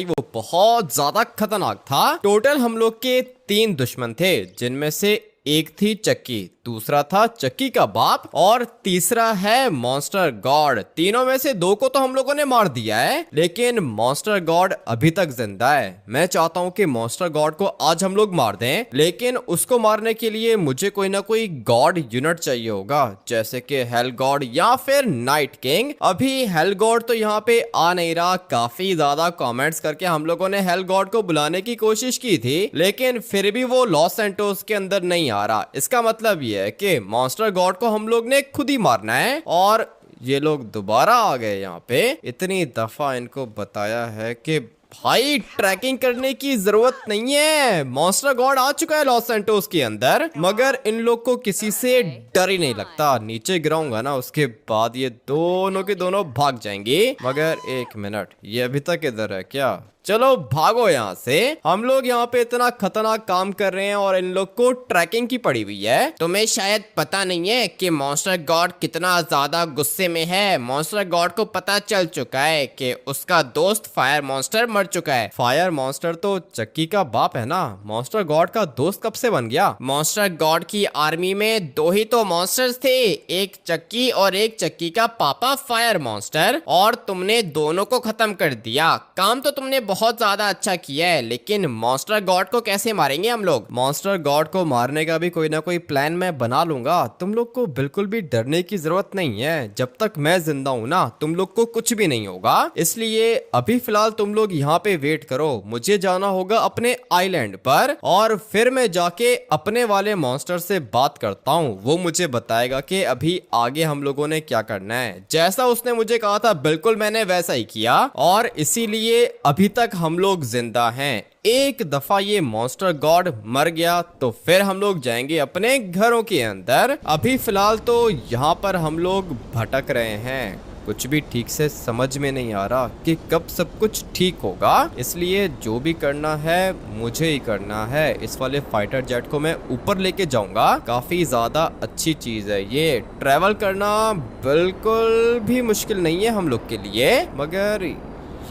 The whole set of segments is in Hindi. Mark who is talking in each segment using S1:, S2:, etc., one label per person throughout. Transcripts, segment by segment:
S1: भाई वो बहुत ज्यादा खतरनाक था। टोटल हम लोग के 3 दुश्मन थे, जिनमें से एक थी चक्की, दूसरा था चक्की का बाप और तीसरा है मॉन्स्टर गॉड। तीनों में से 2 को तो हम लोगों ने मार दिया है, लेकिन मॉन्स्टर गॉड अभी तक जिंदा है। मैं चाहता हूँ कि मॉन्स्टर गॉड को आज हम लोग मार दें, लेकिन उसको मारने के लिए मुझे कोई ना कोई गॉड यूनिट चाहिए होगा, जैसे कि हेल गॉड या फिर नाइट किंग। अभी हेल गॉड तो यहाँ पे आ नहीं रहा। काफी ज्यादा कॉमेंट्स करके हम लोगों ने हेल गॉड को बुलाने की कोशिश की थी, लेकिन फिर भी वो लॉस सैंटोस के अंदर नहीं आ रहा। इसका मतलब ये है कि मॉन्स्टर गॉड को हम लोग ने खुद ही मारना है। और ये लोग दोबारा आ गए यहाँ पे। इतनी दफा इनको बताया है कि भाई ट्रैकिंग करने की जरूरत नहीं है, मॉन्स्टर गॉड आ चुका है लॉस सैंटोस के अंदर, मगर इन लोग को किसी से डर ही नहीं लगता। नीचे गिराऊंगा ना, उसके बाद ये दोनों के दोनों भाग जाएंगे। मगर एक मिनट, ये अभी तक इधर है क्या? चलो भागो यहाँ से। हम लोग यहाँ पे इतना खतरनाक काम कर रहे हैं और इन लोग को ट्रैकिंग की पड़ी हुई है। तुम्हें शायद पता नहीं है कि मॉन्स्टर गॉड कितना ज्यादा गुस्से में है। मॉन्स्टर गॉड को पता चल चुका है कि उसका दोस्त फायर मॉन्स्टर मर चुका है। फायर मॉन्स्टर तो चक्की का बाप है ना, मॉन्स्टर गॉड का दोस्त कब से बन गया? मॉन्स्टर गॉड की आर्मी में 2 ही तो मॉन्स्टर्स थे, एक चक्की और एक चक्की का पापा फायर मॉन्स्टर, और तुमने दोनों को खत्म कर दिया। काम तो तुमने बहुत ज्यादा अच्छा किया है, लेकिन मॉन्स्टर गॉड को कैसे मारेंगे हम लोग? मॉन्स्टर गॉड को मारने का भी कोई ना कोई प्लान मैं बना लूंगा। तुम लोग को बिल्कुल भी डरने की जरूरत नहीं है। जब तक मैं जिंदा हूँ ना, तुम लोग को कुछ भी नहीं होगा। इसलिए अभी फिलहाल तुम लोग यहाँ पे वेट करो। मुझे जाना होगा अपने आइलैंड पर, और फिर मैं जाके अपने वाले मॉन्स्टर से बात करता हूँ। वो मुझे बताएगा कि अभी आगे हम लोगों ने क्या करना है। जैसा उसने मुझे कहा था बिल्कुल मैंने वैसा ही किया, और इसीलिए अभी तक हम लोग जिंदा हैं। एक दफा ये मॉन्स्टर गॉड मर गया तो फिर हम लोग जाएंगे अपने घरों के अंदर। अभी फिलहाल तो यहाँ पर हम लोग भटक रहे हैं, कुछ भी ठीक से समझ में नहीं आ रहा कि कब सब कुछ ठीक होगा। इसलिए जो भी करना है मुझे ही करना है। इस वाले फाइटर जेट को मैं ऊपर लेके जाऊंगा। काफी ज्यादा अच्छी चीज है ये। ट्रेवल करना बिल्कुल भी मुश्किल नहीं है हम लोग के लिए। मगर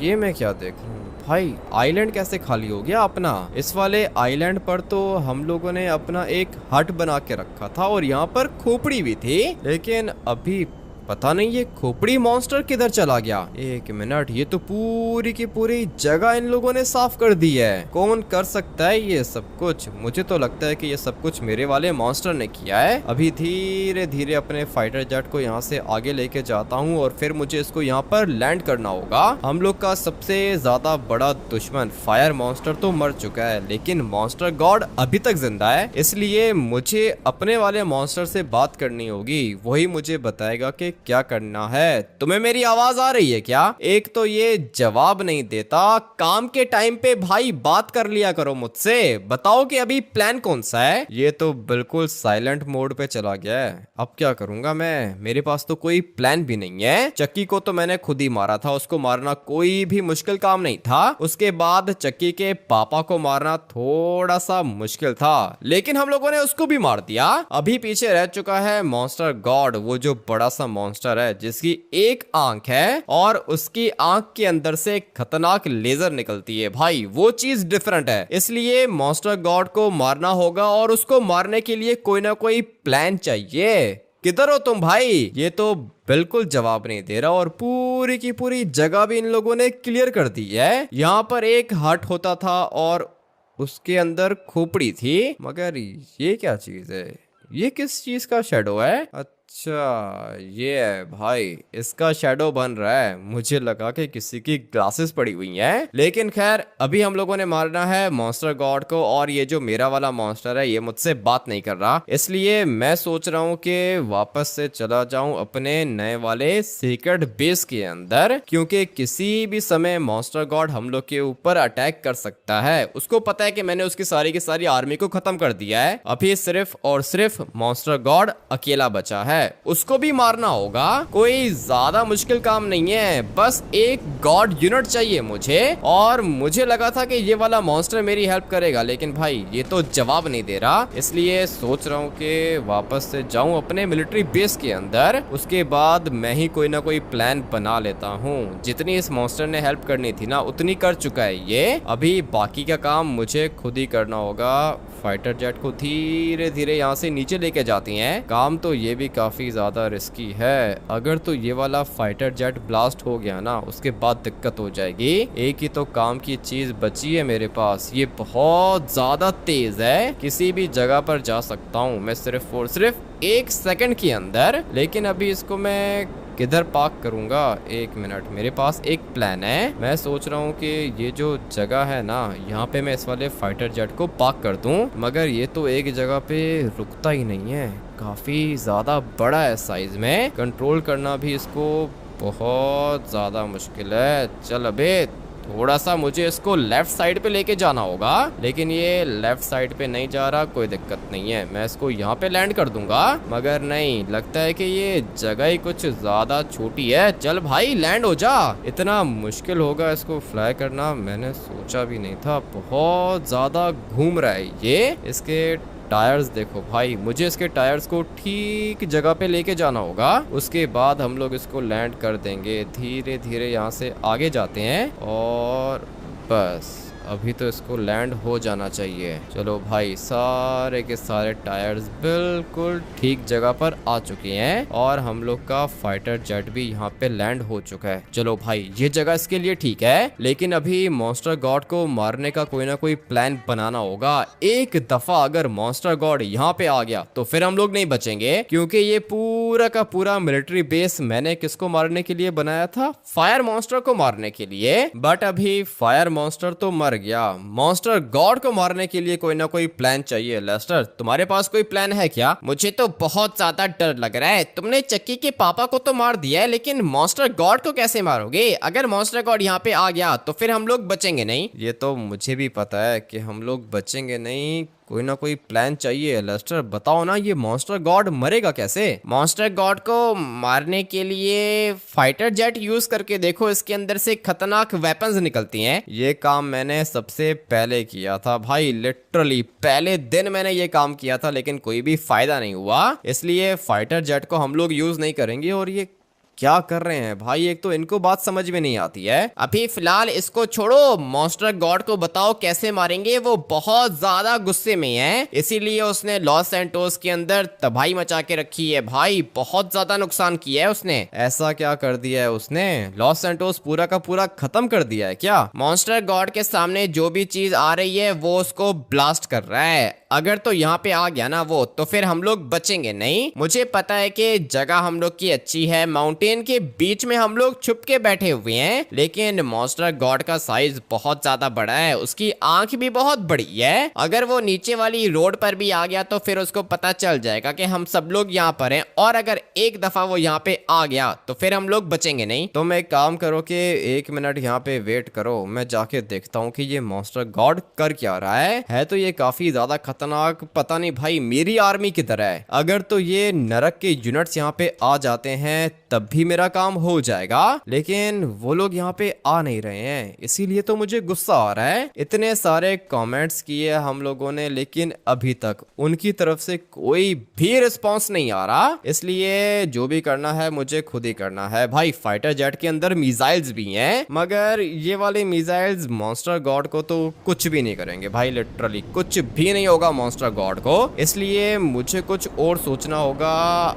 S1: ये मैं क्या देख रहा हूँ भाई, आइलैंड कैसे खाली हो गया अपना? इस वाले आइलैंड पर तो हम लोगों ने अपना एक हट बना के रखा था और यहाँ पर खोपड़ी भी थी, लेकिन अभी पता नहीं ये खोपड़ी मॉन्स्टर किधर चला गया। एक मिनट, ये तो पूरी की पूरी जगह इन लोगों ने साफ कर दी है। कौन कर सकता है ये सब कुछ? मुझे तो लगता है कि ये सब कुछ मेरे वाले मॉन्स्टर ने किया है। अभी धीरे धीरे अपने फाइटर जेट को यहाँ से आगे लेके जाता हूँ और फिर मुझे इसको यहाँ पर लैंड करना होगा। हम लोग का सबसे ज्यादा बड़ा दुश्मन फायर मॉन्स्टर तो मर चुका है, लेकिन मॉन्स्टर गॉड अभी तक जिंदा है। इसलिए मुझे अपने वाले मॉन्स्टर से बात करनी होगी, वही मुझे बताएगा कि क्या करना है। तुम्हें मेरी आवाज आ रही है क्या? एक तो ये जवाब नहीं देता। काम के टाइम पे भाई बात कर लिया करो मुझसे। बताओ कि अभी प्लान कौन सा है? ये तो बिल्कुल साइलेंट मोड पे चला गया है। अब क्या करूंगा मैं? मेरे पास तो कोई प्लान भी नहीं है। चक्की को तो मैंने खुद ही मारा था, उसको मारना कोई भी मुश्किल काम नहीं था। उसके बाद चक्की के पापा को मारना थोड़ा सा मुश्किल था, लेकिन हम लोगों ने उसको भी मार दिया। अभी पीछे रह चुका है मॉन्स्टर गॉड, वो जो बड़ा सा मॉन्स्टर है जिसकी एक आंख है और उसकी आंख के अंदर से खतरनाक लेजर निकलती है। भाई वो चीज डिफरेंट है। इसलिए मॉन्स्टर गॉड को मारना होगा और उसको मारने के लिए कोई ना कोई प्लान चाहिए। किधर हो तुम भाई? ये तो बिल्कुल जवाब नहीं दे रहा और पूरी की पूरी जगह भी इन लोगों ने क्लियर कर दी है। यहाँ पर एक हट होता था और उसके अंदर खोपड़ी थी, मगर ये क्या चीज है? ये किस चीज का शेडो है? अच्छा ये है भाई, इसका शेडो बन रहा है। मुझे लगा कि किसी की ग्लासेस पड़ी हुई हैं, लेकिन खैर अभी हम लोगों ने मारना है मॉन्स्टर गॉड को, और ये जो मेरा वाला मॉन्स्टर है ये मुझसे बात नहीं कर रहा। इसलिए मैं सोच रहा हूँ कि वापस से चला जाऊं अपने नए वाले सीक्रेट बेस के अंदर, क्योंकि किसी भी समय मॉन्स्टर गॉड हम लोग के ऊपर अटैक कर सकता है। उसको पता है कि मैंने उसकी सारी की सारी आर्मी को खत्म कर दिया है। अभी सिर्फ और सिर्फ मॉन्स्टर गॉड अकेला बचा है। है उसको भी मारना होगा। कोई ज्यादा मुश्किल काम नहीं है, बस एक गॉड यूनिट चाहिए मुझे। और मुझे लगा था कि ये वाला मॉन्स्टर मेरी हेल्प करेगा, लेकिन भाई ये तो जवाब नहीं दे रहा। इसलिए सोच रहा हूँ कि वापस से जाऊं अपने मिलिट्री बेस के अंदर, उसके बाद मैं ही कोई ना कोई प्लान बना लेता हूँ। जितनी इस मॉन्स्टर ने हेल्प करनी थी ना उतनी कर चुका है ये, अभी बाकी का काम मुझे खुद ही करना होगा। फाइटर जेट को धीरे धीरे यहाँ से नीचे लेके जाती हैं। काम तो ये भी काफी ज्यादा रिस्की है। अगर तो ये वाला फाइटर जेट ब्लास्ट हो गया ना उसके बाद दिक्कत हो जाएगी। एक ही तो काम की चीज बची है मेरे पास, ये बहुत ज्यादा तेज है, किसी भी जगह पर जा सकता हूँ मैं सिर्फ और सिर्फ 1 सेकंड के अंदर। लेकिन अभी इसको मैं किधर पार्क करूंगा? 1 मिनट, मेरे पास एक प्लान है। मैं सोच रहा हूँ कि ये जो जगह है ना यहाँ पे मैं इस वाले फाइटर जेट को पार्क कर दूं, मगर ये तो एक जगह पे रुकता ही नहीं है, काफी ज्यादा बड़ा है साइज में, कंट्रोल करना भी इसको बहुत ज्यादा मुश्किल है। चल अबे, थोड़ा सा मुझे इसको लेफ्ट साइड पे लेके जाना होगा, लेकिन ये लेफ्ट साइड पे नहीं जा रहा। कोई दिक्कत नहीं है, मैं इसको यहाँ पे लैंड कर दूंगा, मगर नहीं, लगता है कि ये जगह ही कुछ ज्यादा छोटी है। चल भाई लैंड हो जा, इतना मुश्किल होगा इसको फ्लाई करना मैंने सोचा भी नहीं था। बहुत ज्यादा घूम रहा है ये। इसके टायर्स देखो भाई, मुझे इसके टायर्स को ठीक जगह पे लेके जाना होगा, उसके बाद हम लोग इसको लैंड कर देंगे। धीरे धीरे यहाँ से आगे जाते हैं और बस अभी तो इसको लैंड हो जाना चाहिए। चलो भाई, सारे के सारे टायर्स बिल्कुल ठीक जगह पर आ चुके हैं और हम लोग का फाइटर जेट भी यहाँ पे लैंड हो चुका है। चलो भाई, ये जगह इसके लिए ठीक है, लेकिन अभी मॉन्स्टर गॉड को मारने का कोई ना कोई प्लान बनाना होगा। एक दफा अगर मॉन्स्टर गॉड यहाँ पे आ गया तो फिर हम लोग नहीं बचेंगे, क्योंकि ये पूरा का पूरा मिलिट्री बेस मैंने किसको मारने के लिए बनाया था? फायर मॉन्स्टर को मारने के लिए। बट अभी फायर मॉन्स्टर तो मर गया, मॉन्स्टर गॉड को मारने के लिए कोई ना कोई प्लान चाहिए। लेस्टर, तुम्हारे पास कोई प्लान है क्या? मुझे तो बहुत ज्यादा डर लग रहा है। तुमने चक्की के पापा को तो मार दिया है, लेकिन मॉन्स्टर गॉड को कैसे मारोगे? अगर मॉन्स्टर गॉड यहाँ पे आ गया तो फिर हम लोग बचेंगे नहीं। ये तो मुझे भी पता है कि हम लोग बचेंगे नहीं, कोई ना कोई प्लान चाहिए। लेस्टर बताओ ना, ये मॉन्स्टर गॉड मरेगा कैसे? मॉन्स्टर गॉड को मारने के लिए फाइटर जेट यूज करके देखो, इसके अंदर से खतरनाक वेपन्स निकलती हैं। ये काम मैंने सबसे पहले किया था भाई, लिटरली पहले दिन मैंने ये काम किया था, लेकिन कोई भी फायदा नहीं हुआ। इसलिए फाइटर जेट को हम लोग यूज नहीं करेंगे। और ये क्या कर रहे हैं भाई? एक तो इनको बात समझ में नहीं आती है। अभी फिलहाल इसको छोड़ो, मॉन्स्टर गॉड को बताओ कैसे मारेंगे। वो बहुत ज्यादा गुस्से में है, इसीलिए उसने लॉस सैंटोस के अंदर तबाही मचा के रखी है भाई, बहुत ज्यादा नुकसान किया है उसने। ऐसा क्या कर दिया है उसने? लॉस सैंटोस पूरा का पूरा खत्म कर दिया है क्या? मॉन्स्टर गॉड के सामने जो भी चीज आ रही है वो उसको ब्लास्ट कर रहा है। अगर तो यहाँ पे आ गया ना वो, तो फिर हम लोग बचेंगे नहीं। मुझे पता है कि जगह हम लोग की अच्छी है, माउंटेन के बीच में हम लोग छुप के बैठे हुए हैं, लेकिन मॉन्स्टर गॉड का साइज बहुत ज्यादा बड़ा है, उसकी आंख भी बहुत बड़ी है। अगर वो नीचे वाली रोड पर भी आ गया तो फिर उसको पता चल जाएगा कि हम सब लोग यहाँ पर हैं, और अगर एक दफा वो यहाँ पे आ गया तो फिर हम लोग बचेंगे नहीं। तो मैं एक काम करो कि 1 मिनट यहाँ पे वेट करो, मैं जाके देखता हूँ कि ये मॉन्स्टर गॉड कर क्या रहा है। तो ये काफी ज्यादा खतरनाक, पता नहीं भाई मेरी आर्मी की तरह है। अगर तो ये नरक के यूनिट्स यहाँ पे आ जाते हैं तब भी मेरा काम हो जाएगा, लेकिन वो लोग यहाँ पे आ नहीं रहे हैं, इसीलिए तो मुझे गुस्सा आ रहा है। इतने सारे कमेंट्स किए हम लोगों ने, लेकिन अभी तक उनकी तरफ से कोई भी रिस्पांस नहीं आ रहा। इसलिए जो भी करना है मुझे खुद ही करना है भाई। फाइटर जेट के अंदर मिसाइल्स भी हैं, मगर ये वाले मिसाइल्स मॉन्स्टर गॉड को तो कुछ भी नहीं करेंगे भाई, लिटरली कुछ भी नहीं होगा मॉन्स्टर गॉड को। इसलिए मुझे कुछ और सोचना होगा।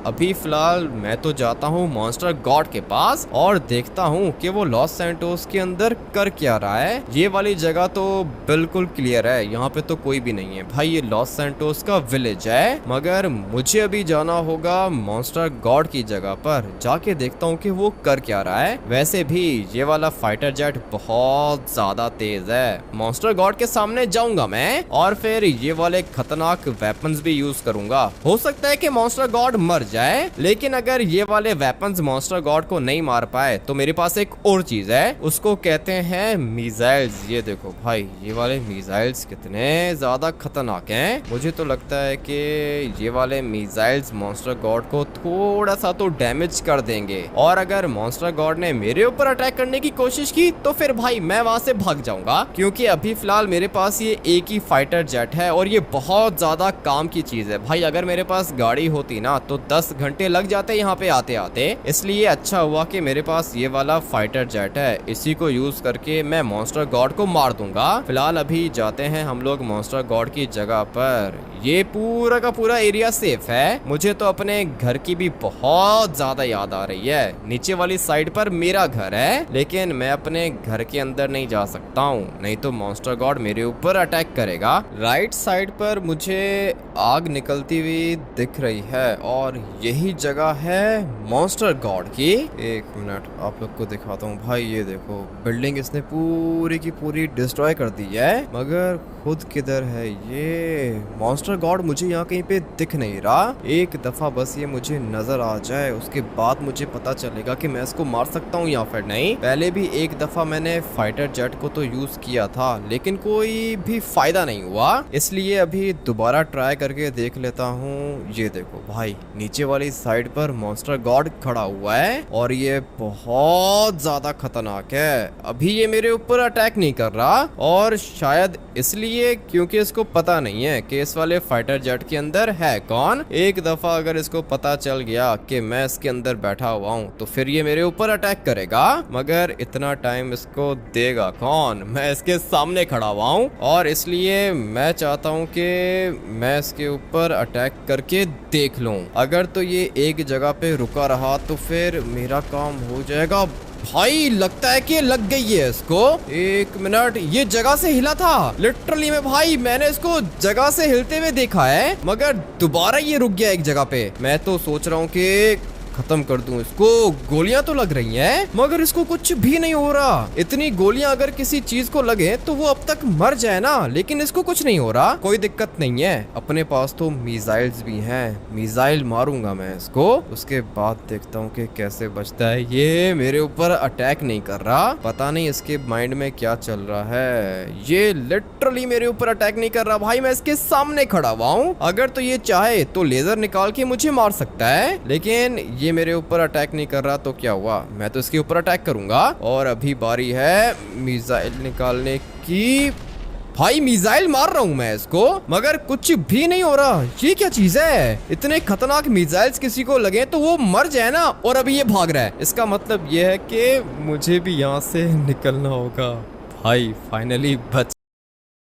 S1: अभी फिलहाल मैं तो जाता हूँ मॉन्स्टर गॉड के पास और देखता हूँ कि वो लॉस सैंटोस के अंदर कर क्या रहा है। ये वाली जगह तो बिल्कुल क्लियर है, यहाँ पे तो कोई भी नहीं है भाई, ये लॉस सैंटोस का विलेज है। मगर मुझे अभी जाना होगा मॉन्स्टर गॉड की जगह पर, जाके देखता हूँ कि वो कर क्या रहा है। वैसे भी ये वाला फाइटर जेट बहुत ज्यादा तेज है, मॉन्स्टर गॉड के सामने जाऊंगा मैं और फिर ये वाले खतरनाक वेपन्स भी यूज करूंगा। हो सकता है कि मॉन्स्टर गॉड मर जाए, लेकिन अगर ये वाले वेपन्स दुश्मन मॉन्स्टर गॉड को नहीं मार पाए तो मेरे पास एक और चीज है, उसको कहते हैं मिसाइल्स। ये देखो भाई, ये वाले मिसाइल्स कितने ज्यादा खतरनाक हैं। मुझे तो लगता है कि ये वाले मिसाइल्स मॉन्स्टर गॉड को थोड़ा सा तो डैमेज कर देंगे, और अगर मॉन्स्टर गॉड ने मेरे ऊपर अटैक करने की कोशिश की तो फिर भाई मैं वहां से भाग जाऊंगा, क्योंकि अभी फिलहाल मेरे पास ये एक ही फाइटर जेट है और ये बहुत ज्यादा काम की चीज है भाई। अगर मेरे पास गाड़ी होती ना तो 10 घंटे लग जाते यहाँ पे आते आते, इसलिए अच्छा हुआ कि मेरे पास ये वाला फाइटर जेट है। इसी को यूज करके मैं मॉन्स्टर गॉड को मार दूंगा। फिलहाल अभी जाते हैं हम लोग मॉन्स्टर गॉड की जगह पर। ये पूरा का पूरा एरिया सेफ है। मुझे तो अपने घर की भी बहुत ज्यादा याद आ रही है। नीचे वाली साइड पर मेरा घर है, लेकिन मैं अपने घर के अंदर नहीं जा सकता हूँ, नहीं तो मॉन्स्टर गॉड मेरे ऊपर अटैक करेगा। राइट साइड पर मुझे आग निकलती हुई दिख रही है और यही जगह है मॉन्स्टर गॉड की। एक मिनट आप लोग को दिखाता हूँ भाई। ये देखो, बिल्डिंग इसने पूरी की पूरी डिस्ट्रॉय कर दी है, मगर खुद किधर है ये मॉन्स्टर गॉड? मुझे यहाँ कहीं पे दिख नहीं रहा। एक दफा बस ये मुझे नजर आ जाए, उसके बाद मुझे पता चलेगा कि मैं इसको मार सकता हूँ या फिर नहीं। पहले भी एक दफा मैंने फाइटर जेट को तो यूज किया था, लेकिन कोई भी फायदा नहीं हुआ, इसलिए अभी दोबारा ट्राई करके देख लेता हूँ। ये देखो भाई, नीचे वाली साइड पर मॉन्स्टर गॉड खड़ा हुआ है और ये बहुत ज्यादा खतरनाक है। अभी ये मेरे ऊपर अटैक नहीं कर रहा, और शायद इसलिए क्योंकि इसको पता नहीं है कि इस वाले फाइटर जेट के अंदर है कौन। एक दफा अगर इसको पता चल गया कि मैं इसके अंदर बैठा हुआ हूँ तो फिर ये मेरे ऊपर अटैक करेगा, मगर इतना टाइम इसको देगा कौन? मैं इसके सामने खड़ा हुआ हूँ, और इसलिए मैं चाहता हूँ कि मैं इसके ऊपर अटैक करके देख लूं। अगर तो ये एक जगह पे रुका रहा तो फिर मेरा काम हो जाएगा। भाई लगता है कि लग गई है इसको। एक मिनट, ये जगह से हिला था लिटरली में भाई, मैंने इसको जगह से हिलते हुए देखा है, मगर दोबारा ये रुक गया एक जगह पे। मैं तो सोच रहा हूँ कि खत्म कर दूं इसको। गोलियां तो लग रही हैं, मगर इसको कुछ भी नहीं हो रहा। इतनी गोलियां अगर किसी चीज को लगे तो वो अब तक मर जाए ना, लेकिन इसको कुछ नहीं हो रहा। कोई दिक्कत नहीं है, अपने पास तो मिसाइल्स भी हैं। मिसाइल मारूंगा मैं इसको, उसके बाद देखता हूँ कि कैसे बचता है। ये मेरे ऊपर अटैक नहीं कर रहा, पता नहीं इसके माइंड में क्या चल रहा है। ये लिटरली मेरे ऊपर अटैक नहीं कर रहा भाई, मैं इसके सामने खड़ा हुआ हूँ। अगर तो ये चाहे तो लेजर निकाल के मुझे मार सकता है, लेकिन ये मेरे ऊपर अटैक नहीं कर रहा तो क्या हुआ, मैं तो इसके ऊपर अटैक करूंगा। और अभी बारी है मिसाइल निकालने की। भाई मिसाइल मार रहा हूं मैं इसको, मगर कुछ भी नहीं हो रहा। ये क्या चीज है? इतने खतरनाक मिसाइल्स किसी को लगे तो वो मर जाए ना, और अभी ये भाग रहा है। इसका मतलब ये है कि मुझे भी यहाँ से निकलना होगा। भाई फाइनली बच